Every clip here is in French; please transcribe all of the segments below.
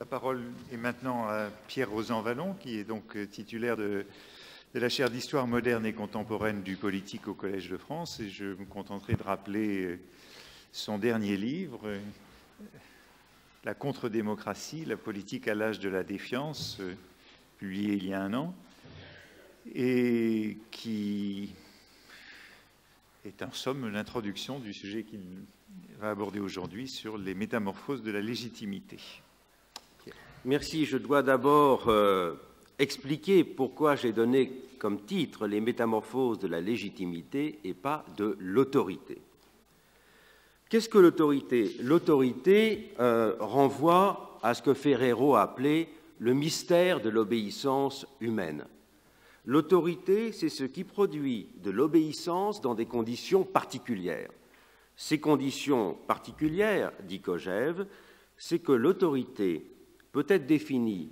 La parole est maintenant à Pierre Rosan-Vallon, qui est donc titulaire de la chaire d'histoire moderne et contemporaine du politique au Collège de France. Et je me contenterai de rappeler son dernier livre, La contre-démocratie, la politique à l'âge de la défiance, publié il y a 1 an, et qui est en somme l'introduction du sujet qu'il va aborder aujourd'hui sur les métamorphoses de la légitimité. Merci. Je dois d'abord expliquer pourquoi j'ai donné comme titre les métamorphoses de la légitimité et pas de l'autorité. Qu'est-ce que l'autorité? L'autorité renvoie à ce que Ferrero a appelé le mystère de l'obéissance humaine. L'autorité, c'est ce qui produit de l'obéissance dans des conditions particulières. Ces conditions particulières, dit Kojève, c'est que l'autorité peut être définie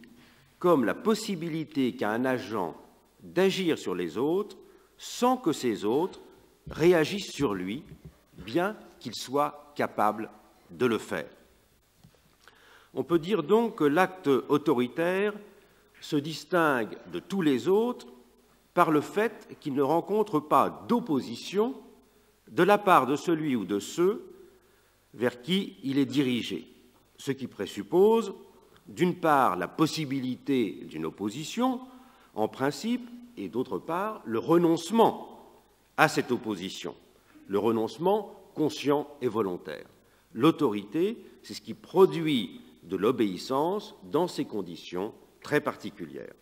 comme la possibilité qu'a un agent d'agir sur les autres sans que ces autres réagissent sur lui, bien qu'il soit capable de le faire. On peut dire donc que l'acte autoritaire se distingue de tous les autres par le fait qu'il ne rencontre pas d'opposition de la part de celui ou de ceux vers qui il est dirigé, ce qui présuppose, d'une part, la possibilité d'une opposition, en principe, et d'autre part, le renoncement à cette opposition, le renoncement conscient et volontaire. L'autorité, c'est ce qui produit de l'obéissance dans ces conditions très particulières.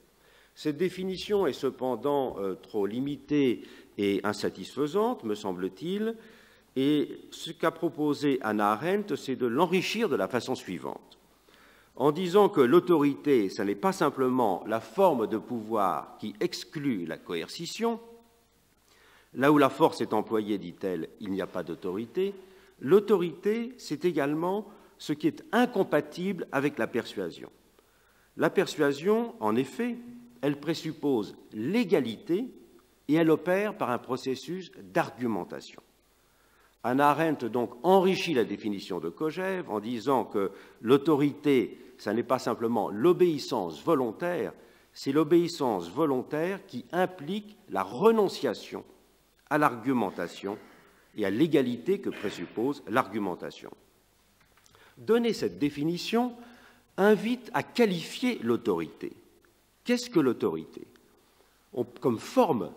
Cette définition est cependant trop limitée et insatisfaisante, me semble-t-il, et ce qu'a proposé Hannah Arendt, c'est de l'enrichir de la façon suivante. En disant que l'autorité, ce n'est pas simplement la forme de pouvoir qui exclut la coercition, là où la force est employée, dit-elle, il n'y a pas d'autorité, l'autorité, c'est également ce qui est incompatible avec la persuasion. La persuasion, en effet, elle présuppose l'égalité et elle opère par un processus d'argumentation. Hannah Arendt donc enrichit la définition de Kojève en disant que l'autorité, ce n'est pas simplement l'obéissance volontaire, c'est l'obéissance volontaire qui implique la renonciation à l'argumentation et à l'égalité que présuppose l'argumentation. Donner cette définition invite à qualifier l'autorité. Qu'est-ce que l'autorité? Comme forme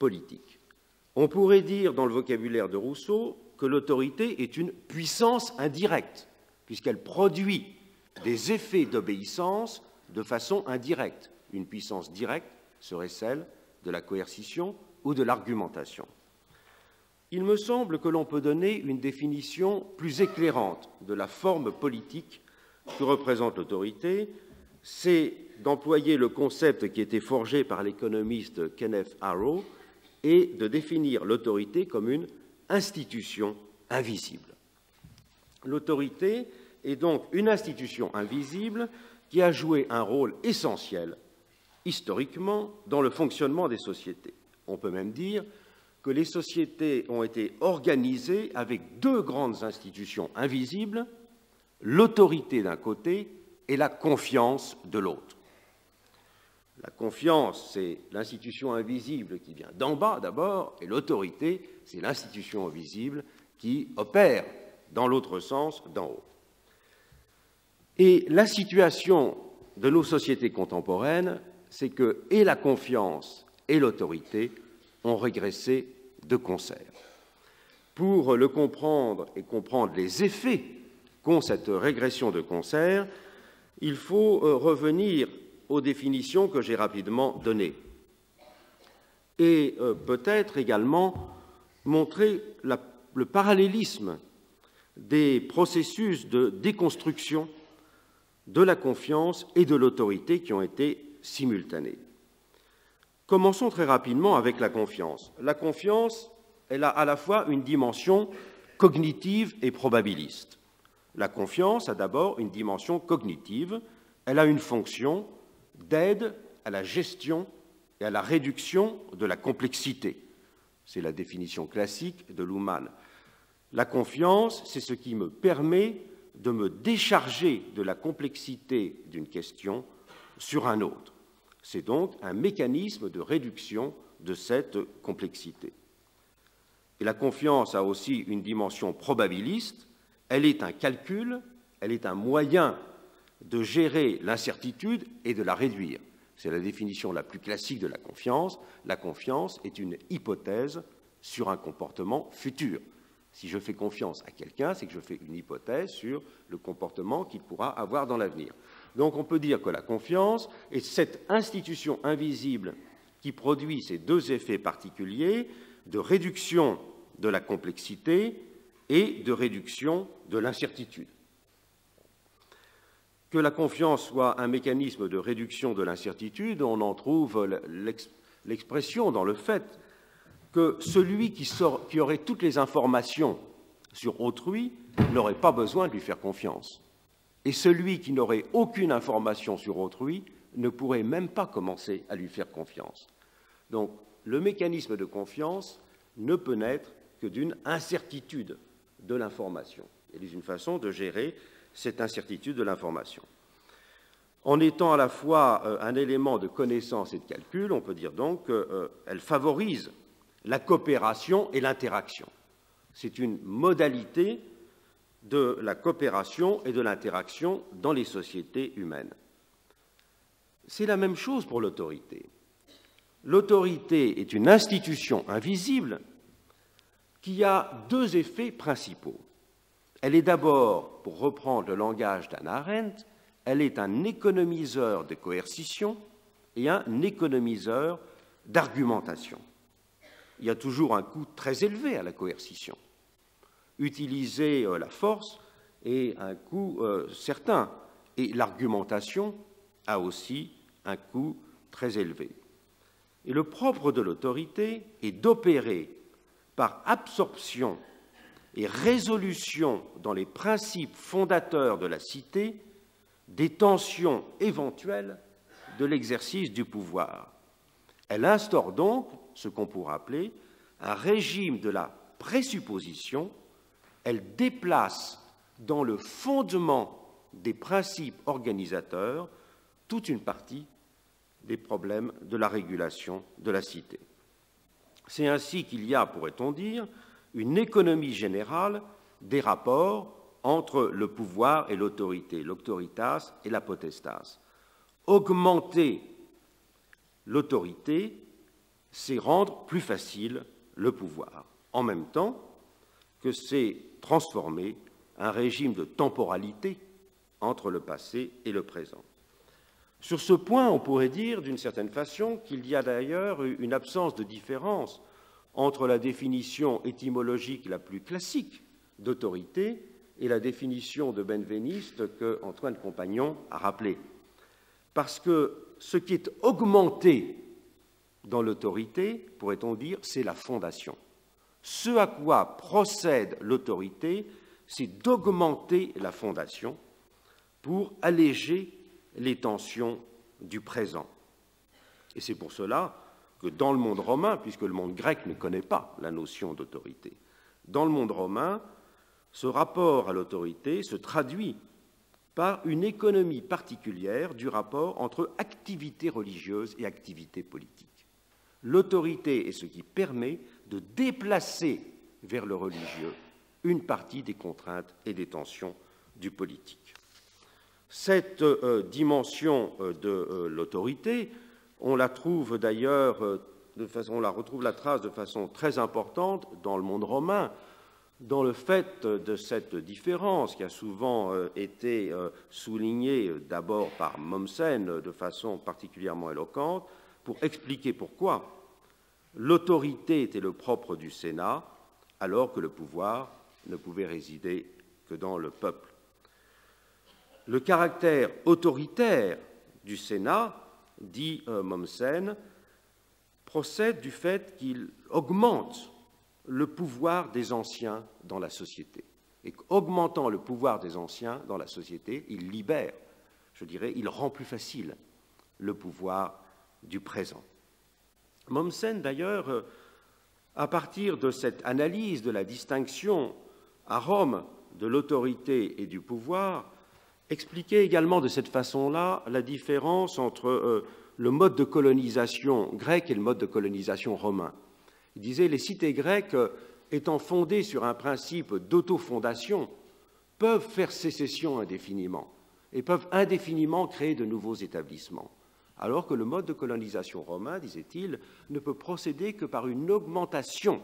politique, on pourrait dire dans le vocabulaire de Rousseau que l'autorité est une puissance indirecte, puisqu'elle produit des effets d'obéissance de façon indirecte. Une puissance directe serait celle de la coercition ou de l'argumentation. Il me semble que l'on peut donner une définition plus éclairante de la forme politique que représente l'autorité, c'est d'employer le concept qui a été forgé par l'économiste Kenneth Arrow et de définir l'autorité comme une institution invisible. L'autorité est donc une institution invisible qui a joué un rôle essentiel, historiquement, dans le fonctionnement des sociétés. On peut même dire que les sociétés ont été organisées avec 2 grandes institutions invisibles, l'autorité d'un côté et la confiance de l'autre. La confiance, c'est l'institution invisible qui vient d'en bas d'abord, et l'autorité, c'est l'institution invisible qui opère dans l'autre sens, d'en haut. Et la situation de nos sociétés contemporaines, c'est que et la confiance et l'autorité ont régressé de concert. Pour le comprendre et comprendre les effets qu'ont cette régression de concert, il faut revenir aux définitions que j'ai rapidement données et peut-être également montrer le parallélisme des processus de déconstruction de la confiance et de l'autorité qui ont été simultanés. Commençons très rapidement avec la confiance. La confiance, elle a à la fois une dimension cognitive et probabiliste. La confiance a d'abord une dimension cognitive, elle a une fonction d'aide à la gestion et à la réduction de la complexité. C'est la définition classique de Luhmann. La confiance, c'est ce qui me permet de me décharger de la complexité d'une question sur un autre. C'est donc un mécanisme de réduction de cette complexité. Et la confiance a aussi une dimension probabiliste. Elle est un calcul, elle est un moyen de gérer l'incertitude et de la réduire. C'est la définition la plus classique de la confiance. La confiance est une hypothèse sur un comportement futur. Si je fais confiance à quelqu'un, c'est que je fais une hypothèse sur le comportement qu'il pourra avoir dans l'avenir. Donc on peut dire que la confiance est cette institution invisible qui produit ces deux effets particuliers de réduction de la complexité et de réduction de l'incertitude. Que la confiance soit un mécanisme de réduction de l'incertitude, on en trouve l'expression dans le fait que celui qui aurait toutes les informations sur autrui n'aurait pas besoin de lui faire confiance. Et celui qui n'aurait aucune information sur autrui ne pourrait même pas commencer à lui faire confiance. Donc, le mécanisme de confiance ne peut naître que d'une incertitude de l'information. Il est une façon de gérer cette incertitude de l'information. En étant à la fois un élément de connaissance et de calcul, on peut dire donc qu'elle favorise la coopération et l'interaction. C'est une modalité de la coopération et de l'interaction dans les sociétés humaines. C'est la même chose pour l'autorité. L'autorité est une institution invisible qui a deux effets principaux. Elle est d'abord, pour reprendre le langage d'Hannah Arendt, elle est un économiseur de coercition et un économiseur d'argumentation. Il y a toujours un coût très élevé à la coercition. Utiliser la force est un coût certain, et l'argumentation a aussi un coût très élevé. Et le propre de l'autorité est d'opérer par absorption et résolution dans les principes fondateurs de la cité des tensions éventuelles de l'exercice du pouvoir. Elle instaure donc ce qu'on pourrait appeler un régime de la présupposition. Elle déplace dans le fondement des principes organisateurs toute une partie des problèmes de la régulation de la cité. C'est ainsi qu'il y a, pourrait-on dire, une économie générale des rapports entre le pouvoir et l'autorité, l'auctoritas et la potestas. Augmenter l'autorité, c'est rendre plus facile le pouvoir, en même temps que c'est transformer un régime de temporalité entre le passé et le présent. Sur ce point, on pourrait dire d'une certaine façon qu'il y a d'ailleurs une absence de différence entre la définition étymologique la plus classique d'autorité et la définition de Benveniste que Antoine Compagnon a rappelée. Parce que ce qui est augmenté dans l'autorité, pourrait-on dire, c'est la fondation. Ce à quoi procède l'autorité, c'est d'augmenter la fondation pour alléger les tensions du présent. Et c'est pour cela que dans le monde romain, puisque le monde grec ne connaît pas la notion d'autorité, dans le monde romain, ce rapport à l'autorité se traduit par une économie particulière du rapport entre activité religieuse et activité politique. L'autorité est ce qui permet de déplacer vers le religieux une partie des contraintes et des tensions du politique. Cette dimension de l'autorité, on la trouve d'ailleurs, on la retrouve la trace de façon très importante dans le monde romain, dans le fait de cette différence qui a souvent été soulignée d'abord par Mommsen de façon particulièrement éloquente, pour expliquer pourquoi l'autorité était le propre du Sénat, alors que le pouvoir ne pouvait résider que dans le peuple. Le caractère autoritaire du Sénat, dit Mommsen, procède du fait qu'il augmente le pouvoir des anciens dans la société. Et qu'augmentant le pouvoir des anciens dans la société, il libère, je dirais, il rend plus facile le pouvoir du présent. Mommsen, d'ailleurs, à partir de cette analyse de la distinction à Rome de l'autorité et du pouvoir expliquait également de cette façon-là la différence entre le mode de colonisation grec et le mode de colonisation romain. Il disait les cités grecques, étant fondées sur un principe d'autofondation, peuvent faire sécession indéfiniment et peuvent indéfiniment créer de nouveaux établissements, alors que le mode de colonisation romain, disait-il, ne peut procéder que par une augmentation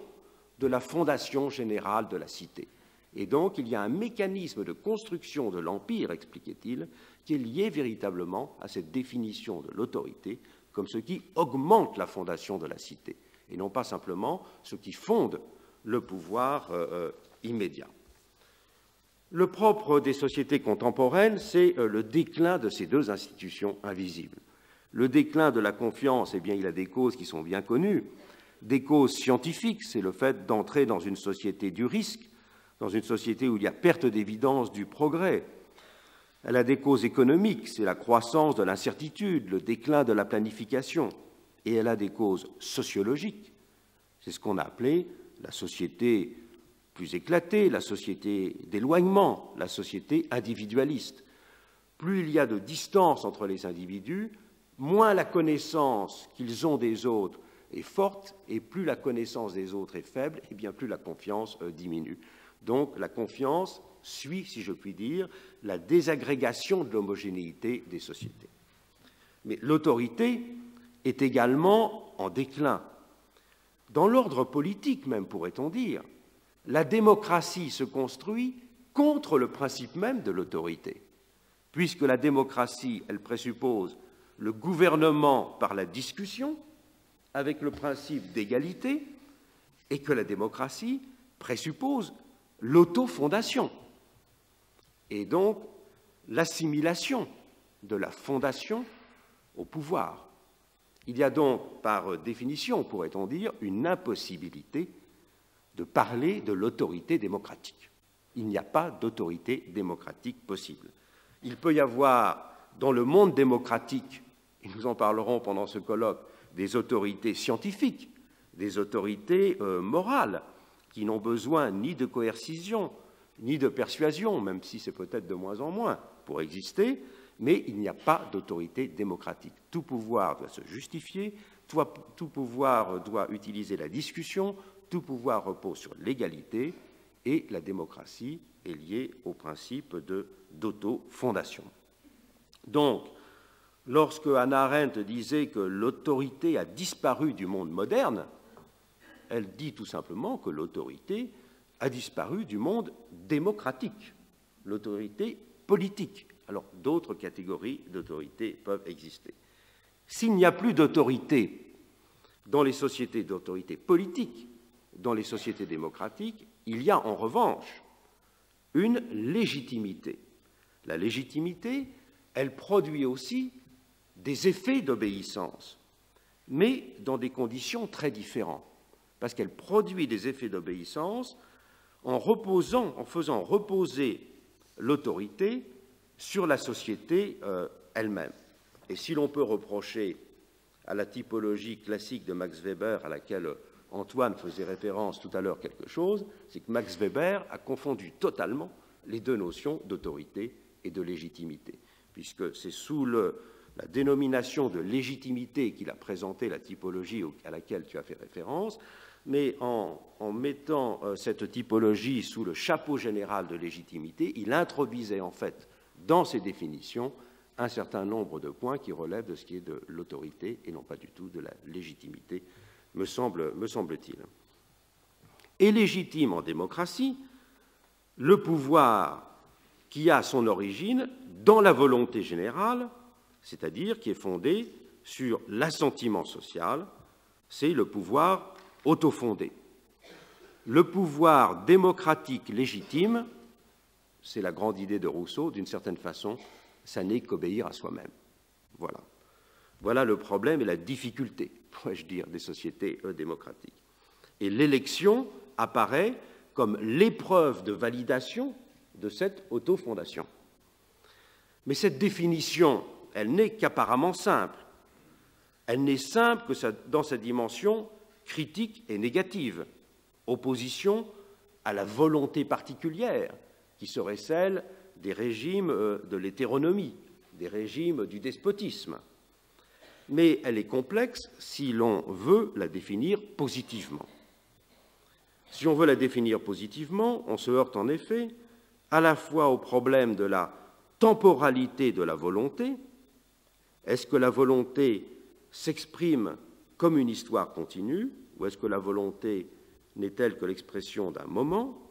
de la fondation générale de la cité. Et donc, il y a un mécanisme de construction de l'empire, expliquait-il, qui est lié véritablement à cette définition de l'autorité comme ce qui augmente la fondation de la cité, et non pas simplement ce qui fonde le pouvoir immédiat. Le propre des sociétés contemporaines, c'est le déclin de ces deux institutions invisibles. Le déclin de la confiance, eh bien, il a des causes qui sont bien connues. Des causes scientifiques, c'est le fait d'entrer dans une société du risque, dans une société où il y a perte d'évidence du progrès. Elle a des causes économiques, c'est la croissance de l'incertitude, le déclin de la planification. Et elle a des causes sociologiques, c'est ce qu'on a appelé la société plus éclatée, la société d'éloignement, la société individualiste. Plus il y a de distance entre les individus, moins la connaissance qu'ils ont des autres est forte, et plus la connaissance des autres est faible, et bien plus la confiance diminue. Donc la confiance suit, si je puis dire, la désagrégation de l'homogénéité des sociétés. Mais l'autorité est également en déclin. Dans l'ordre politique même, pourrait-on dire, la démocratie se construit contre le principe même de l'autorité, puisque la démocratie, elle présuppose le gouvernement par la discussion, avec le principe d'égalité, et que la démocratie présuppose l'autofondation, et donc l'assimilation de la fondation au pouvoir. Il y a donc, par définition, pourrait-on dire, une impossibilité de parler de l'autorité démocratique. Il n'y a pas d'autorité démocratique possible. Il peut y avoir, dans le monde démocratique, et nous en parlerons pendant ce colloque, des autorités scientifiques, des autorités morales, qui n'ont besoin ni de coercition, ni de persuasion, même si c'est peut-être de moins en moins pour exister, mais il n'y a pas d'autorité démocratique. Tout pouvoir doit se justifier, tout pouvoir doit utiliser la discussion, tout pouvoir repose sur l'égalité, et la démocratie est liée au principe d'autofondation. Donc, lorsque Hannah Arendt disait que l'autorité a disparu du monde moderne, elle dit tout simplement que l'autorité a disparu du monde démocratique, l'autorité politique. Alors, d'autres catégories d'autorité peuvent exister. S'il n'y a plus d'autorité dans les sociétés d'autorité politique, dans les sociétés démocratiques, il y a en revanche une légitimité. La légitimité, elle produit aussi des effets d'obéissance, mais dans des conditions très différentes, parce qu'elle produit des effets d'obéissance en faisant reposer l'autorité sur la société elle-même. Et si l'on peut reprocher à la typologie classique de Max Weber, à laquelle Antoine faisait référence tout à l'heure quelque chose, c'est que Max Weber a confondu totalement les deux notions d'autorité et de légitimité, puisque c'est sous la dénomination de légitimité qu'il a présenté la typologie à laquelle tu as fait référence, mais en mettant cette typologie sous le chapeau général de légitimité, il introduisait en fait dans ses définitions un certain nombre de points qui relèvent de ce qui est de l'autorité et non pas du tout de la légitimité, me semble-t-il. Est légitime en démocratie le pouvoir qui a son origine dans la volonté générale, c'est-à-dire qui est fondé sur l'assentiment social, c'est le pouvoir autofondé. Le pouvoir démocratique légitime, c'est la grande idée de Rousseau, d'une certaine façon, ça n'est qu'obéir à soi-même. Voilà. Voilà le problème et la difficulté, pourrais-je dire, des sociétés démocratiques. Et l'élection apparaît comme l'épreuve de validation de cette autofondation. Mais cette définition, elle n'est qu'apparemment simple. Elle n'est simple que dans sa dimension critique et négative, opposition à la volonté particulière qui serait celle des régimes de l'hétéronomie, des régimes du despotisme. Mais elle est complexe si l'on veut la définir positivement. Si on veut la définir positivement, on se heurte en effet à la fois au problème de la temporalité de la volonté. Est-ce que la volonté s'exprime comme une histoire continue, ou est-ce que la volonté n'est-elle que l'expression d'un moment?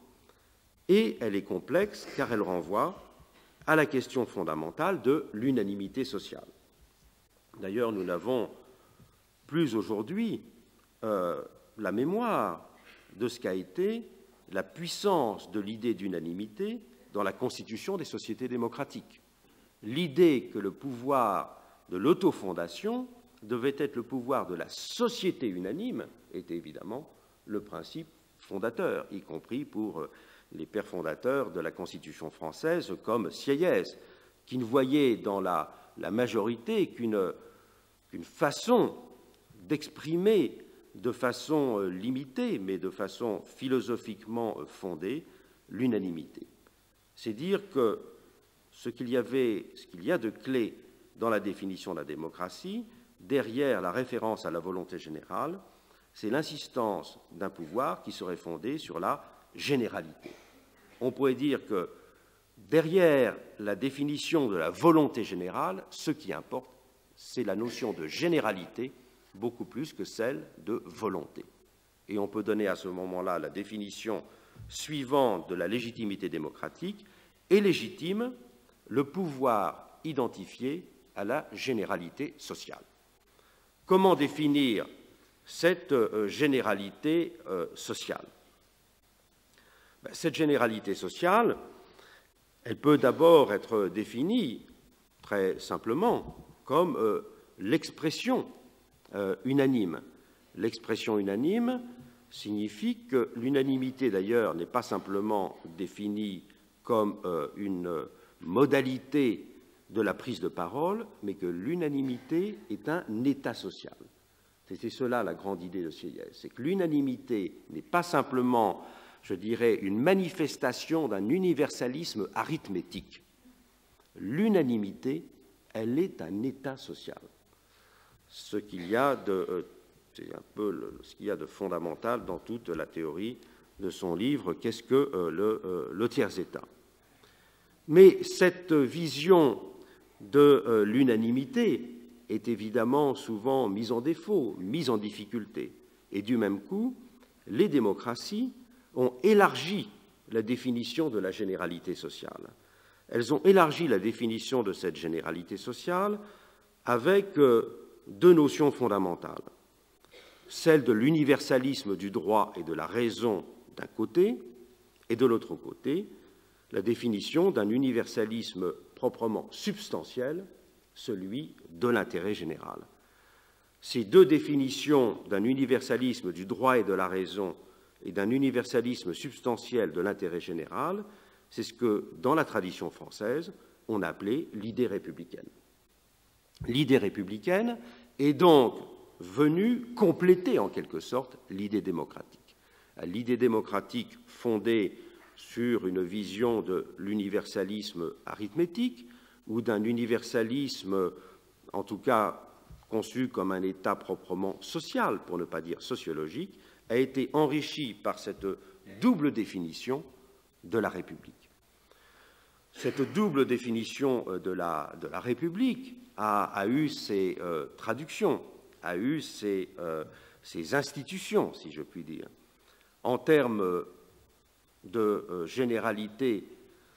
Et elle est complexe car elle renvoie à la question fondamentale de l'unanimité sociale. D'ailleurs, nous n'avons plus aujourd'hui la mémoire de ce qu'a été la puissance de l'idée d'unanimité dans la constitution des sociétés démocratiques. L'idée que le pouvoir de l'autofondation devait être le pouvoir de la société unanime était évidemment le principe fondateur, y compris pour les pères fondateurs de la Constitution française comme Sieyès, qui ne voyaient dans la majorité qu'une façon d'exprimer de façon limitée, mais de façon philosophiquement fondée, l'unanimité. C'est dire que ce qu'il y a de clé dans la définition de la démocratie, derrière la référence à la volonté générale, c'est l'insistance d'un pouvoir qui serait fondé sur la généralité. On pourrait dire que derrière la définition de la volonté générale, ce qui importe, c'est la notion de généralité beaucoup plus que celle de volonté. Et on peut donner à ce moment-là la définition suivante de la légitimité démocratique: est légitime le pouvoir identifié à la généralité sociale. Comment définir cette généralité sociale? Cette généralité sociale, elle peut d'abord être définie très simplement comme l'expression unanime. L'expression unanime signifie que l'unanimité, d'ailleurs, n'est pas simplement définie comme une modalité de la prise de parole, mais que l'unanimité est un état social. C'était cela la grande idée de Sieyès, c'est que l'unanimité n'est pas simplement, je dirais, une manifestation d'un universalisme arithmétique. L'unanimité, elle est un état social. C'est un peu ce qu'il y a de fondamental dans toute la théorie de son livre « Qu'est-ce que le tiers-état ?» Mais cette vision de l'unanimité est évidemment souvent mise en défaut, mise en difficulté. Et du même coup, les démocraties ont élargi la définition de la généralité sociale. Elles ont élargi la définition de cette généralité sociale avec deux notions fondamentales. Celle de l'universalisme du droit et de la raison d'un côté, et de l'autre côté, la définition d'un universalisme proprement substantiel, celui de l'intérêt général. Ces deux définitions d'un universalisme du droit et de la raison et d'un universalisme substantiel de l'intérêt général, c'est ce que, dans la tradition française, on appelait l'idée républicaine. L'idée républicaine est donc venue compléter, en quelque sorte, l'idée démocratique. L'idée démocratique fondée sur une vision de l'universalisme arithmétique ou d'un universalisme, en tout cas conçu comme un état proprement social, pour ne pas dire sociologique, a été enrichie par cette double définition de la République. Cette double définition de la République a eu ses traductions, a eu ses institutions, si je puis dire. En termes de généralité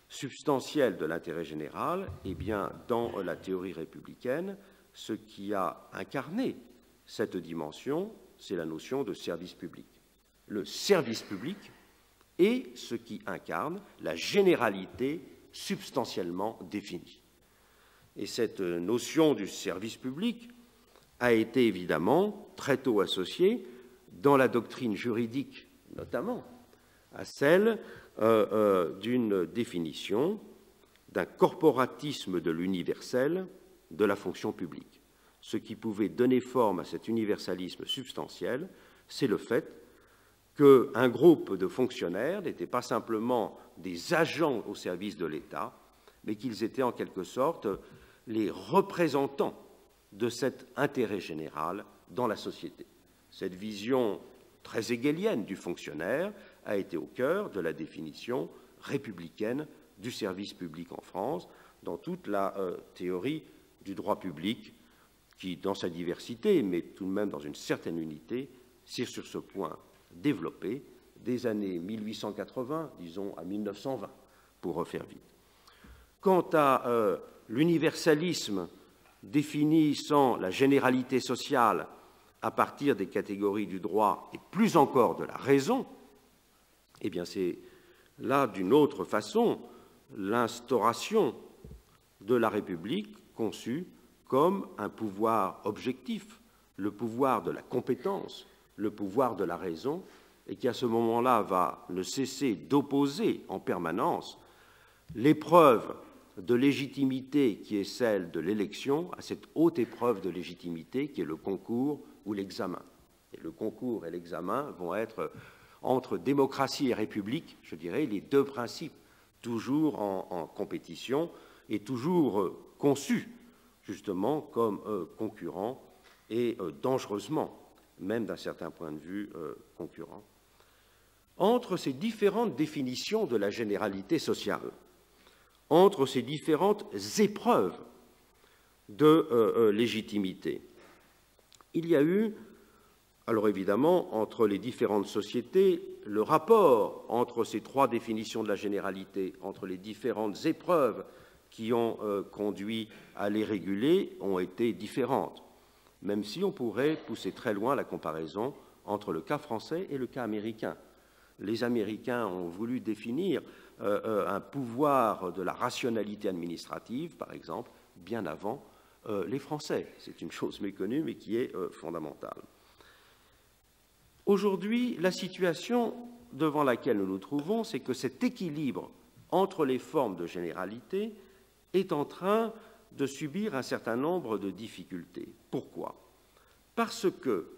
substantielle de l'intérêt général, eh bien, dans la théorie républicaine, ce qui a incarné cette dimension, c'est la notion de service public. Le service public est ce qui incarne la généralité substantiellement définie. Et cette notion du service public a été évidemment très tôt associée, dans la doctrine juridique notamment, à celle d'une définition d'un corporatisme de l'universel de la fonction publique. Ce qui pouvait donner forme à cet universalisme substantiel, c'est le fait qu'un groupe de fonctionnaires n'était pas simplement des agents au service de l'État, mais qu'ils étaient en quelque sorte les représentants de cet intérêt général dans la société. Cette vision très hegelienne du fonctionnaire a été au cœur de la définition républicaine du service public en France, dans toute la théorie du droit public, qui, dans sa diversité, mais tout de même dans une certaine unité, s'est sur ce point développé des années 1880, disons, à 1920, pour refaire vite. Quant à l'universalisme définissant la généralité sociale à partir des catégories du droit et plus encore de la raison, eh bien c'est là, d'une autre façon, l'instauration de la République conçue comme un pouvoir objectif, le pouvoir de la compétence, le pouvoir de la raison, et qui à ce moment-là va ne cesser d'opposer en permanence l'épreuve de légitimité qui est celle de l'élection à cette haute épreuve de légitimité qui est le concours ou l'examen. Et le concours et l'examen vont être, entre démocratie et république, je dirais, les deux principes toujours en compétition et toujours conçus justement comme concurrents et dangereusement, même d'un certain point de vue, concurrents. Entre ces différentes définitions de la généralité sociale, entre ces différentes épreuves de légitimité, il y a eu, alors évidemment, entre les différentes sociétés, le rapport entre ces trois définitions de la généralité, entre les différentes épreuves qui ont conduit à les réguler, ont été différentes, même si on pourrait pousser très loin la comparaison entre le cas français et le cas américain. Les Américains ont voulu définir un pouvoir de la rationalité administrative, par exemple, bien avant les Français. C'est une chose méconnue, mais qui est fondamentale. Aujourd'hui, la situation devant laquelle nous nous trouvons, c'est que cet équilibre entre les formes de généralité est en train de subir un certain nombre de difficultés. Pourquoi? Parce que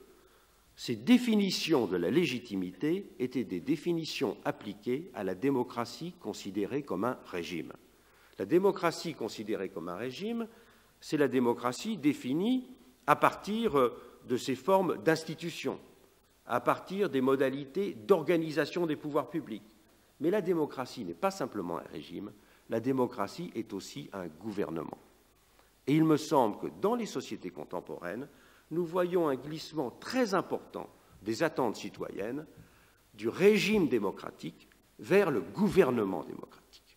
ces définitions de la légitimité étaient des définitions appliquées à la démocratie considérée comme un régime. La démocratie considérée comme un régime, c'est la démocratie définie à partir de ses formes d'institutions, à partir des modalités d'organisation des pouvoirs publics. Mais la démocratie n'est pas simplement un régime, la démocratie est aussi un gouvernement. Et il me semble que dans les sociétés contemporaines, nous voyons un glissement très important des attentes citoyennes du régime démocratique vers le gouvernement démocratique.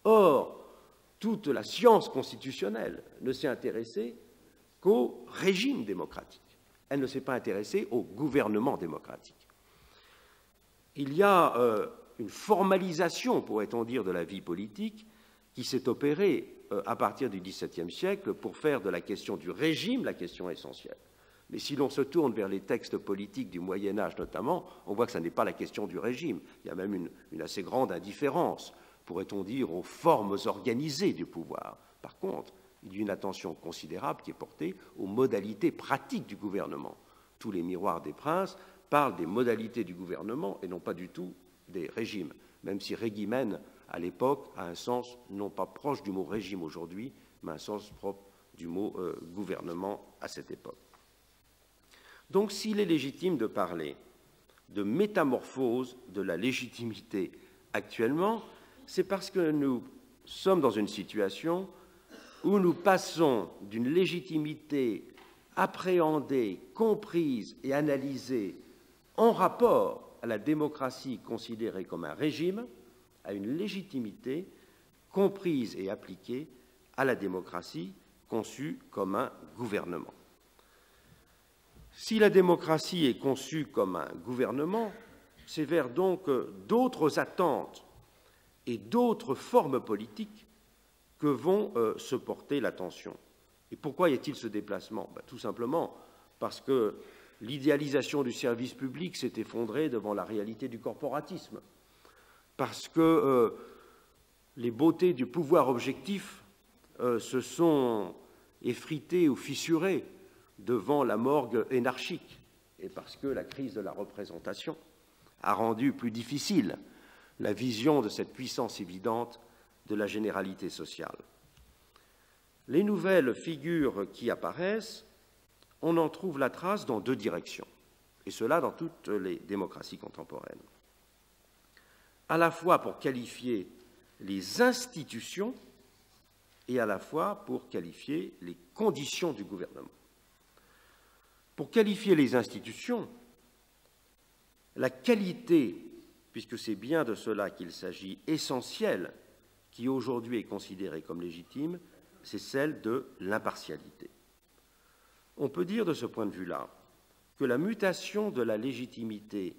Or, toute la science constitutionnelle ne s'est intéressée qu'au régime démocratique. Elle ne s'est pas intéressée au gouvernement démocratique. Il y a une formalisation, pourrait-on dire, de la vie politique qui s'est opérée à partir du XVIIe siècle pour faire de la question du régime la question essentielle. Mais si l'on se tourne vers les textes politiques du Moyen Âge notamment, on voit que ce n'est pas la question du régime. Il y a même une assez grande indifférence, pourrait-on dire, aux formes organisées du pouvoir. Par contre, il y a une attention considérable qui est portée aux modalités pratiques du gouvernement. Tous les miroirs des princes parlent des modalités du gouvernement et non pas du tout des régimes, même si régimen, à l'époque, a un sens non pas proche du mot régime aujourd'hui, mais un sens propre du mot gouvernement à cette époque. Donc, s'il est légitime de parler de métamorphose de la légitimité actuellement, c'est parce que nous sommes dans une situation où nous passons d'une légitimité appréhendée, comprise et analysée en rapport à la démocratie considérée comme un régime, à une légitimité comprise et appliquée à la démocratie conçue comme un gouvernement. Si la démocratie est conçue comme un gouvernement, c'est vers donc d'autres attentes et d'autres formes politiques que vont se porter l'attention. Et pourquoi y a-t-il ce déplacement? Tout simplement parce que l'idéalisation du service public s'est effondrée devant la réalité du corporatisme, parce que les beautés du pouvoir objectif se sont effritées ou fissurées devant la morgue énarchique, et parce que la crise de la représentation a rendu plus difficile la vision de cette puissance évidente de la généralité sociale. Les nouvelles figures qui apparaissent, on en trouve la trace dans deux directions, et cela dans toutes les démocraties contemporaines. À la fois pour qualifier les institutions et à la fois pour qualifier les conditions du gouvernement. Pour qualifier les institutions, la qualité, puisque c'est bien de cela qu'il s'agit, essentielle, qui aujourd'hui est considérée comme légitime, c'est celle de l'impartialité. On peut dire de ce point de vue-là que la mutation de la légitimité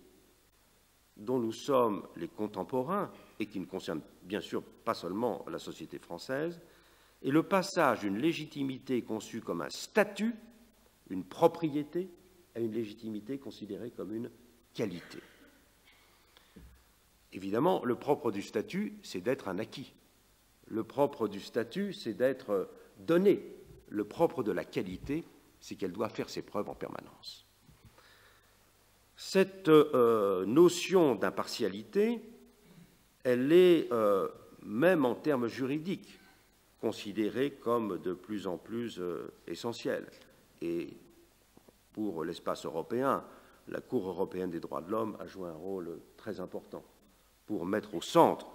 dont nous sommes les contemporains, et qui ne concerne bien sûr pas seulement la société française, est le passage d'une légitimité conçue comme un statut, une propriété, à une légitimité considérée comme une qualité. Évidemment, le propre du statut, c'est d'être un acquis. Le propre du statut, c'est d'être donné. Le propre de la qualité, c'est qu'elle doit faire ses preuves en permanence. Cette notion d'impartialité, elle est, même en termes juridiques, considérée comme de plus en plus essentielle. Et pour l'espace européen, la Cour européenne des droits de l'homme a joué un rôle très important pour mettre au centre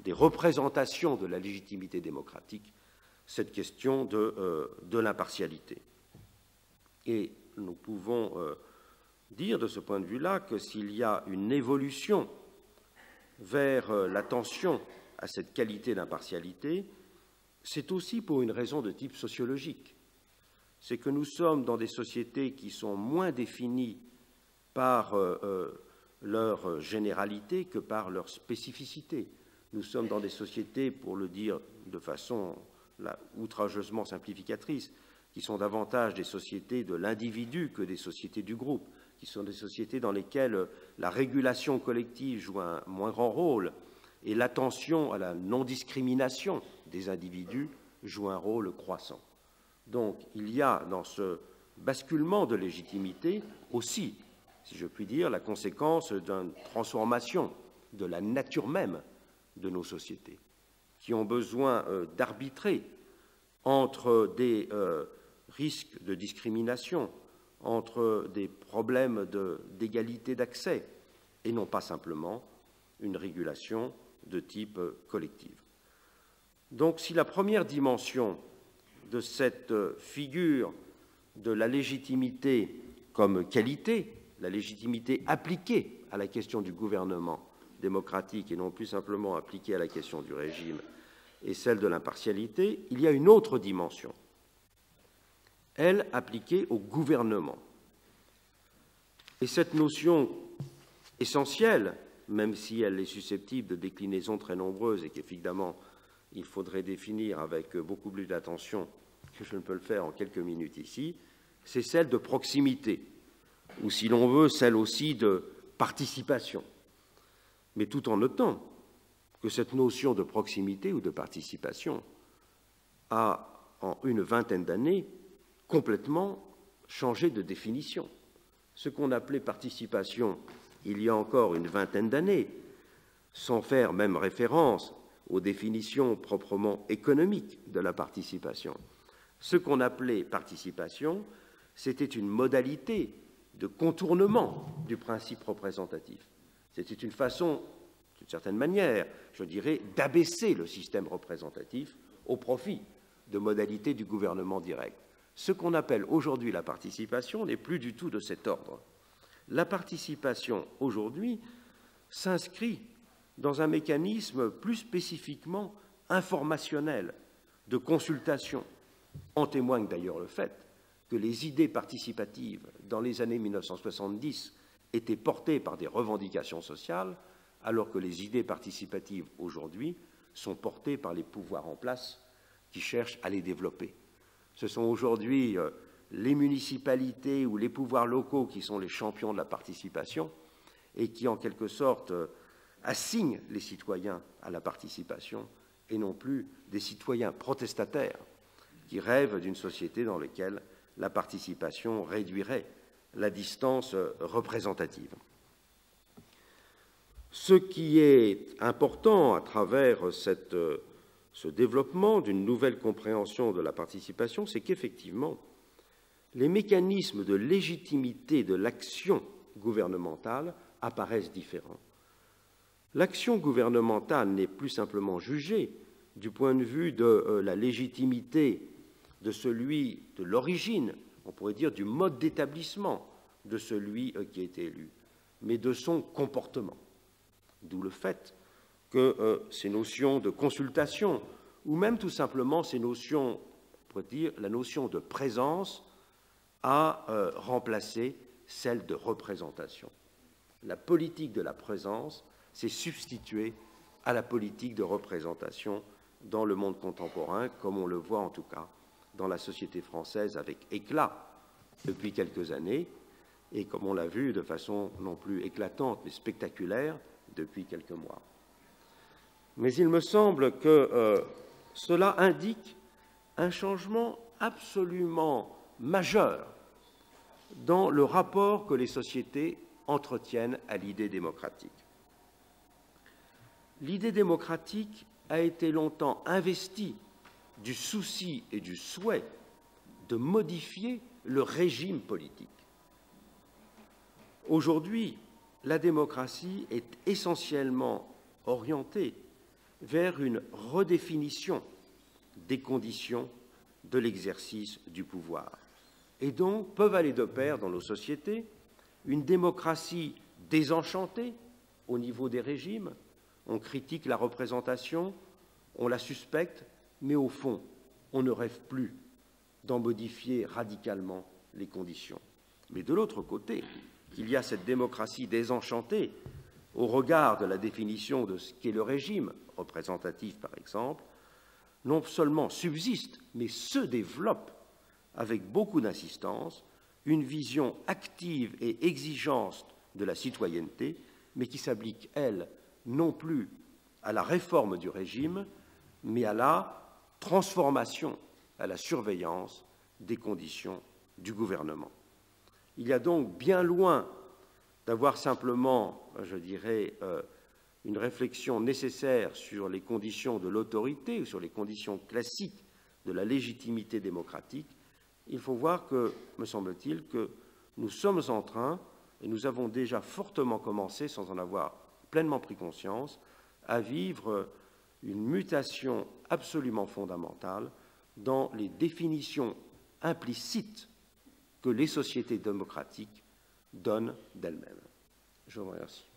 des représentations de la légitimité démocratique cette question de l'impartialité. Et nous pouvons dire de ce point de vue-là que s'il y a une évolution vers l'attention à cette qualité d'impartialité, c'est aussi pour une raison de type sociologique. C'est que nous sommes dans des sociétés qui sont moins définies par leur généralité que par leur spécificité. Nous sommes dans des sociétés, pour le dire de façon outrageusement simplificatrice, qui sont davantage des sociétés de l'individu que des sociétés du groupe, qui sont des sociétés dans lesquelles la régulation collective joue un moins grand rôle et l'attention à la non-discrimination des individus joue un rôle croissant. Donc, il y a dans ce basculement de légitimité aussi, si je puis dire, la conséquence d'une transformation de la nature même de nos sociétés, qui ont besoin d'arbitrer entre des risques de discrimination, entre des problèmes d'égalité d'accès, et non pas simplement une régulation de type collective. Donc, si la première dimension de cette figure de la légitimité comme qualité, la légitimité appliquée à la question du gouvernement démocratique et non plus simplement appliquée à la question du régime, et celle de l'impartialité, il y a une autre dimension, elle appliquée au gouvernement. Et cette notion essentielle, même si elle est susceptible de déclinaisons très nombreuses et qu'évidemment il faudrait définir avec beaucoup plus d'attention que je ne peux le faire en quelques minutes ici, c'est celle de proximité, ou si l'on veut, celle aussi de participation. Mais tout en notant que cette notion de proximité ou de participation a, en une vingtaine d'années, complètement changé de définition. Ce qu'on appelait participation il y a encore une vingtaine d'années, sans faire même référence aux définitions proprement économiques de la participation. Ce qu'on appelait participation, c'était une modalité de contournement du principe représentatif. C'était une façon, d'une certaine manière, je dirais, d'abaisser le système représentatif au profit de modalités du gouvernement direct. Ce qu'on appelle aujourd'hui la participation n'est plus du tout de cet ordre. La participation, aujourd'hui, s'inscrit dans un mécanisme plus spécifiquement informationnel, de consultation. En témoigne d'ailleurs le fait que les idées participatives, dans les années 1970, étaient portées par des revendications sociales, alors que les idées participatives, aujourd'hui, sont portées par les pouvoirs en place qui cherchent à les développer. Ce sont aujourd'hui les municipalités ou les pouvoirs locaux qui sont les champions de la participation et qui, en quelque sorte, assignent les citoyens à la participation et non plus des citoyens protestataires qui rêvent d'une société dans laquelle la participation réduirait la distance représentative. Ce qui est important à travers ce développement d'une nouvelle compréhension de la participation, c'est qu'effectivement, les mécanismes de légitimité de l'action gouvernementale apparaissent différents. L'action gouvernementale n'est plus simplement jugée du point de vue de la légitimité de l'origine, on pourrait dire du mode d'établissement de celui qui a été élu, mais de son comportement. D'où le fait que ces notions de consultation, ou même tout simplement ces notions, on pourrait dire la notion de présence, a remplacé celle de représentation. La politique de la présence s'est substituée à la politique de représentation dans le monde contemporain, comme on le voit en tout cas dans la société française avec éclat depuis quelques années, et comme on l'a vu de façon non plus éclatante mais spectaculaire depuis quelques mois. Mais il me semble que cela indique un changement absolument majeur dans le rapport que les sociétés entretiennent à l'idée démocratique. L'idée démocratique a été longtemps investie du souci et du souhait de modifier le régime politique. Aujourd'hui, la démocratie est essentiellement orientée vers une redéfinition des conditions de l'exercice du pouvoir. Et donc peuvent aller de pair dans nos sociétés une démocratie désenchantée au niveau des régimes. On critique la représentation, on la suspecte, mais au fond, on ne rêve plus d'en modifier radicalement les conditions. Mais de l'autre côté, il y a cette démocratie désenchantée au regard de la définition de ce qu'est le régime représentatif, par exemple, non seulement subsiste, mais se développe avec beaucoup d'insistance une vision active et exigeante de la citoyenneté, mais qui s'applique, elle, non plus à la réforme du régime, mais à la transformation, à la surveillance des conditions du gouvernement. Il y a donc bien loin d'avoir simplement, je dirais, une réflexion nécessaire sur les conditions de l'autorité ou sur les conditions classiques de la légitimité démocratique. Il faut voir que, me semble-t-il, que nous sommes en train, et nous avons déjà fortement commencé, sans en avoir pleinement pris conscience, à vivre une mutation absolument fondamentale dans les définitions implicites que les sociétés démocratiques donnent d'elles-mêmes. Je vous remercie.